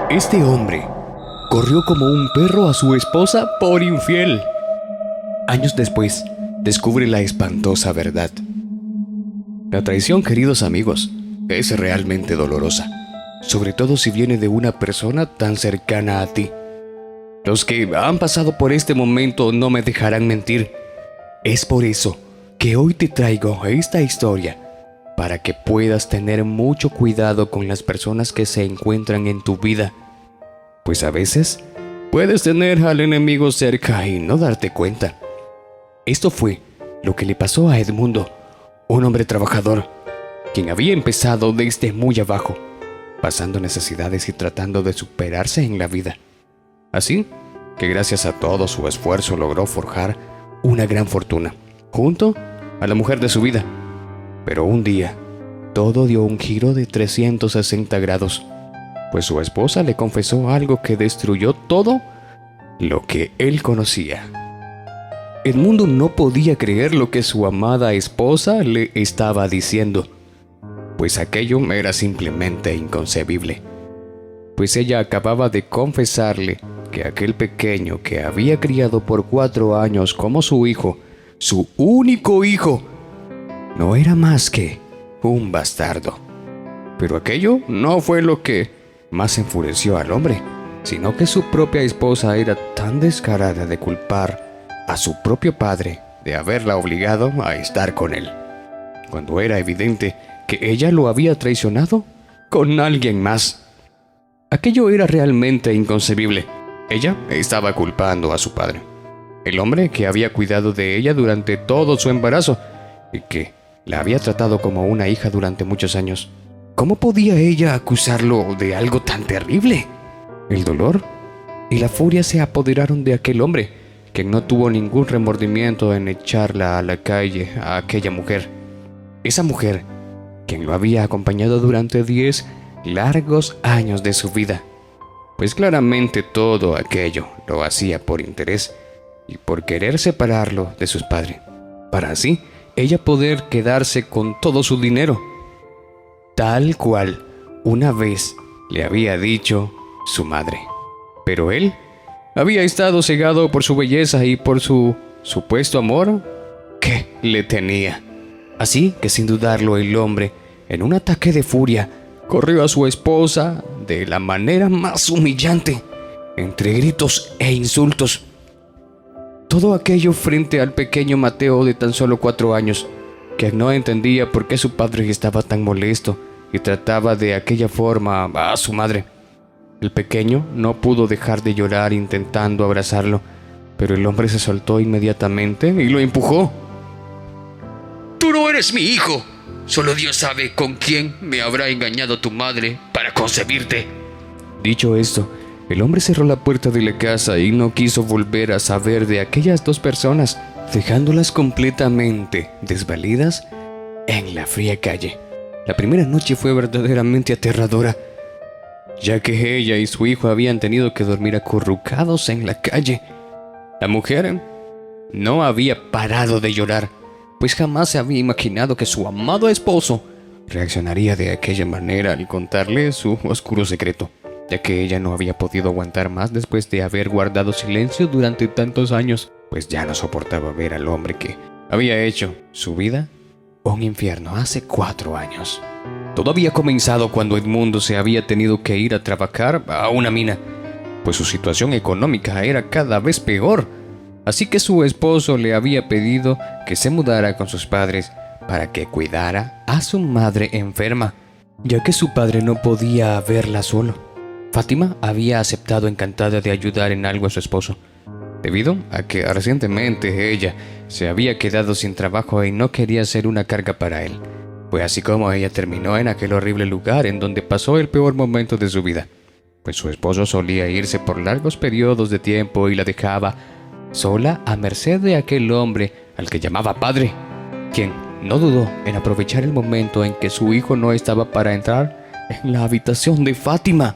Este hombre corrió como un perro a su esposa por infiel. Años después, descubre la espantosa verdad. La traición, queridos amigos, es realmente dolorosa, sobre todo si viene de una persona tan cercana a ti. Los que han pasado por este momento no me dejarán mentir. Es por eso que hoy te traigo esta historia, para que puedas tener mucho cuidado con las personas que se encuentran en tu vida. Pues a veces puedes tener al enemigo cerca y no darte cuenta. Esto fue lo que le pasó a Edmundo, un hombre trabajador, quien había empezado desde muy abajo, pasando necesidades y tratando de superarse en la vida. Así que gracias a todo su esfuerzo logró forjar una gran fortuna, junto a la mujer de su vida. Pero un día, todo dio un giro de 360 grados, pues su esposa le confesó algo que destruyó todo lo que él conocía. Edmundo no podía creer lo que su amada esposa le estaba diciendo, pues aquello era simplemente inconcebible. Pues ella acababa de confesarle que aquel pequeño que había criado por 4 años como su hijo, su único hijo, no era más que un bastardo. Pero aquello no fue lo que más enfureció al hombre, sino que su propia esposa era tan descarada de culpar a su propio padre de haberla obligado a estar con él, cuando era evidente que ella lo había traicionado con alguien más. Aquello era realmente inconcebible. Ella estaba culpando a su padre, el hombre que había cuidado de ella durante todo su embarazo y que la había tratado como una hija durante muchos años. ¿Cómo podía ella acusarlo de algo tan terrible? El dolor y la furia se apoderaron de aquel hombre, quien no tuvo ningún remordimiento en echarla a la calle a aquella mujer. Esa mujer, quien lo había acompañado durante 10 largos años de su vida. Pues claramente todo aquello lo hacía por interés y por querer separarlo de sus padres, para así ella poder quedarse con todo su dinero, tal cual una vez le había dicho su madre. Pero él había estado cegado por su belleza y por su supuesto amor que le tenía. Así que sin dudarlo el hombre, en un ataque de furia, corrió a su esposa de la manera más humillante, entre gritos e insultos. Todo aquello frente al pequeño Mateo de tan solo 4 años, que no entendía por qué su padre estaba tan molesto y trataba de aquella forma a su madre. El pequeño no pudo dejar de llorar intentando abrazarlo, pero el hombre se soltó inmediatamente y lo empujó. Tú no eres mi hijo. Solo Dios sabe con quién me habrá engañado tu madre para concebirte. Dicho esto, el hombre cerró la puerta de la casa y no quiso volver a saber de aquellas 2 personas, dejándolas completamente desvalidas en la fría calle. La primera noche fue verdaderamente aterradora, ya que ella y su hijo habían tenido que dormir acurrucados en la calle. La mujer no había parado de llorar, pues jamás se había imaginado que su amado esposo reaccionaría de aquella manera al contarle su oscuro secreto, ya que ella no había podido aguantar más después de haber guardado silencio durante tantos años, pues ya no soportaba ver al hombre que había hecho su vida un infierno hace 4 años. Todo había comenzado cuando Edmundo se había tenido que ir a trabajar a una mina, pues su situación económica era cada vez peor. Así que su esposo le había pedido que se mudara con sus padres para que cuidara a su madre enferma, ya que su padre no podía verla solo. Fátima había aceptado encantada de ayudar en algo a su esposo, debido a que recientemente ella se había quedado sin trabajo y no quería ser una carga para él. Fue así como ella terminó en aquel horrible lugar en donde pasó el peor momento de su vida, pues su esposo solía irse por largos periodos de tiempo y la dejaba sola a merced de aquel hombre al que llamaba padre, quien no dudó en aprovechar el momento en que su hijo no estaba para entrar en la habitación de Fátima.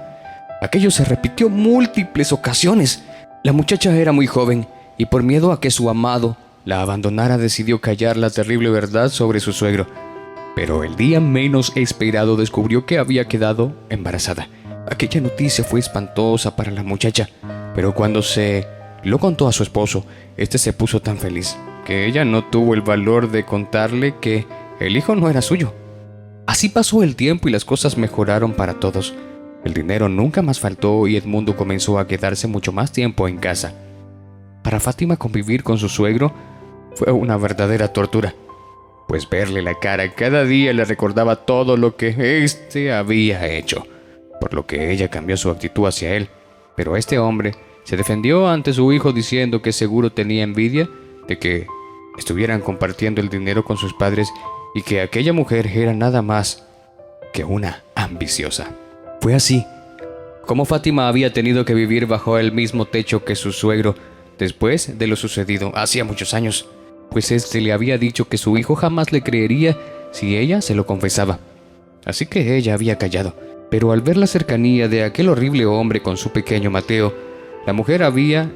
Aquello se repitió múltiples ocasiones. La muchacha era muy joven y por miedo a que su amado la abandonara decidió callar la terrible verdad sobre su suegro. Pero el día menos esperado descubrió que había quedado embarazada. Aquella noticia fue espantosa para la muchacha, pero cuando se lo contó a su esposo, este se puso tan feliz que ella no tuvo el valor de contarle que el hijo no era suyo. Así pasó el tiempo y las cosas mejoraron para todos. El dinero nunca más faltó y Edmundo comenzó a quedarse mucho más tiempo en casa. Para Fátima, convivir con su suegro fue una verdadera tortura, pues verle la cara cada día le recordaba todo lo que éste había hecho, por lo que ella cambió su actitud hacia él. Pero este hombre se defendió ante su hijo diciendo que seguro tenía envidia de que estuvieran compartiendo el dinero con sus padres y que aquella mujer era nada más que una ambiciosa. Fue así como Fátima había tenido que vivir bajo el mismo techo que su suegro después de lo sucedido hacía muchos años, pues éste le había dicho que su hijo jamás le creería si ella se lo confesaba. Así que ella había callado, pero al ver la cercanía de aquel horrible hombre con su pequeño Mateo, la mujer había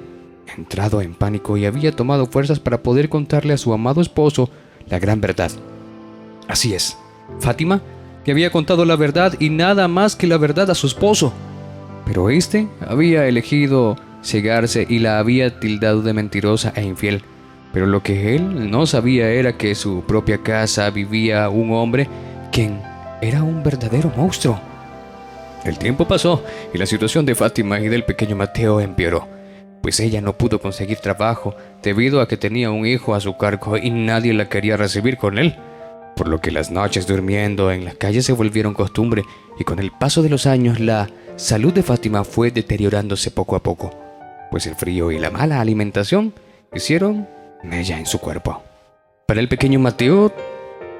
entrado en pánico y había tomado fuerzas para poder contarle a su amado esposo la gran verdad. Así es, Fátima le había contado la verdad y nada más que la verdad a su esposo, pero éste había elegido cegarse y la había tildado de mentirosa e infiel. Pero lo que él no sabía era que en su propia casa vivía un hombre quien era un verdadero monstruo. El tiempo pasó y la situación de Fátima y del pequeño Mateo empeoró, pues ella no pudo conseguir trabajo debido a que tenía un hijo a su cargo y nadie la quería recibir con él, por lo que las noches durmiendo en la calle se volvieron costumbre y con el paso de los años la salud de Fátima fue deteriorándose poco a poco, pues el frío y la mala alimentación hicieron mella en su cuerpo. Para el pequeño Mateo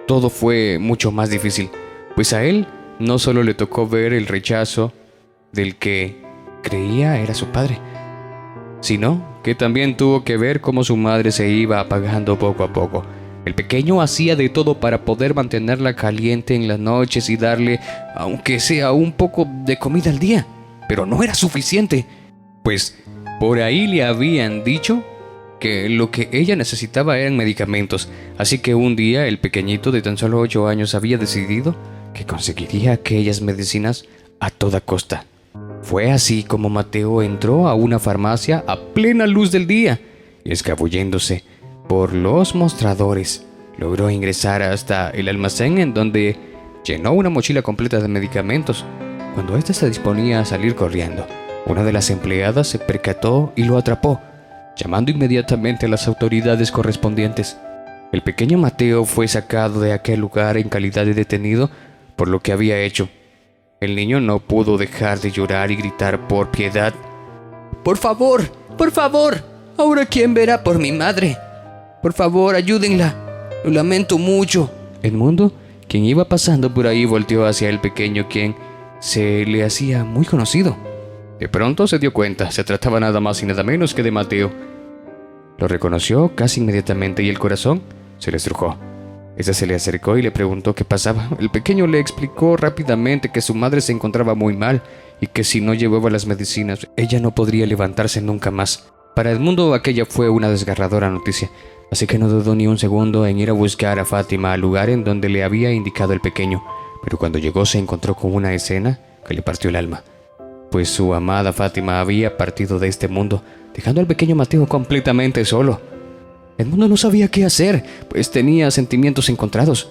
todo fue mucho más difícil, pues a él no solo le tocó ver el rechazo del que creía era su padre, sino que también tuvo que ver cómo su madre se iba apagando poco a poco. El pequeño hacía de todo para poder mantenerla caliente en las noches y darle, aunque sea un poco de comida al día, pero no era suficiente, pues por ahí le habían dicho que lo que ella necesitaba eran medicamentos. Así que un día el pequeñito de tan solo 8 años había decidido que conseguiría aquellas medicinas a toda costa. Fue así como Mateo entró a una farmacia a plena luz del día y, escabulléndose por los mostradores, logró ingresar hasta el almacén, en donde llenó una mochila completa de medicamentos. Cuando éste se disponía a salir corriendo, una de las empleadas se percató y lo atrapó, llamando inmediatamente a las autoridades correspondientes. El pequeño Mateo fue sacado de aquel lugar en calidad de detenido por lo que había hecho. El niño no pudo dejar de llorar y gritar por piedad. ¡Por favor! ¡Por favor! ¿Ahora quién verá por mi madre? Por favor, ayúdenla. Lo lamento mucho. Edmundo, quien iba pasando por ahí, volteó hacia el pequeño, quien se le hacía muy conocido. De pronto se dio cuenta, se trataba nada más y nada menos que de Mateo. Lo reconoció casi inmediatamente y el corazón se le estrujó. Este se le acercó y le preguntó qué pasaba. El pequeño le explicó rápidamente que su madre se encontraba muy mal y que si no llevaba las medicinas, ella no podría levantarse nunca más. Para Edmundo aquella fue una desgarradora noticia, así que no dudó ni un segundo en ir a buscar a Fátima al lugar en donde le había indicado el pequeño. Pero cuando llegó se encontró con una escena que le partió el alma, pues su amada Fátima había partido de este mundo, dejando al pequeño Mateo completamente solo. Edmundo no sabía qué hacer, pues tenía sentimientos encontrados,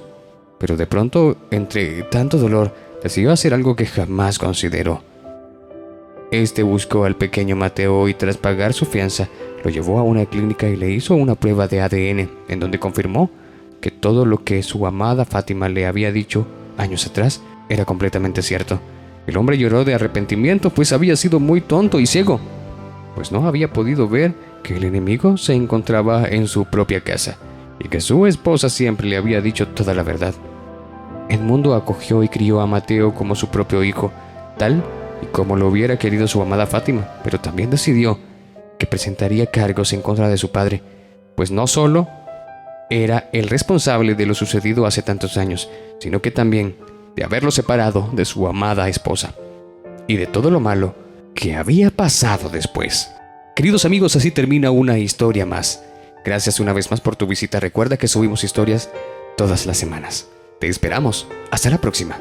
pero de pronto, entre tanto dolor, decidió hacer algo que jamás consideró. Este buscó al pequeño Mateo y, tras pagar su fianza, lo llevó a una clínica y le hizo una prueba de ADN, en donde confirmó que todo lo que su amada Fátima le había dicho años atrás era completamente cierto. El hombre lloró de arrepentimiento, pues había sido muy tonto y ciego, pues no había podido ver que el enemigo se encontraba en su propia casa y que su esposa siempre le había dicho toda la verdad. Edmundo acogió y crió a Mateo como su propio hijo, tal y como lo hubiera querido su amada Fátima, pero también decidió que presentaría cargos en contra de su padre, pues no solo era el responsable de lo sucedido hace tantos años, sino que también de haberlo separado de su amada esposa y de todo lo malo que había pasado después. Queridos amigos, así termina una historia más. Gracias una vez más por tu visita. Recuerda que subimos historias todas las semanas. Te esperamos. Hasta la próxima.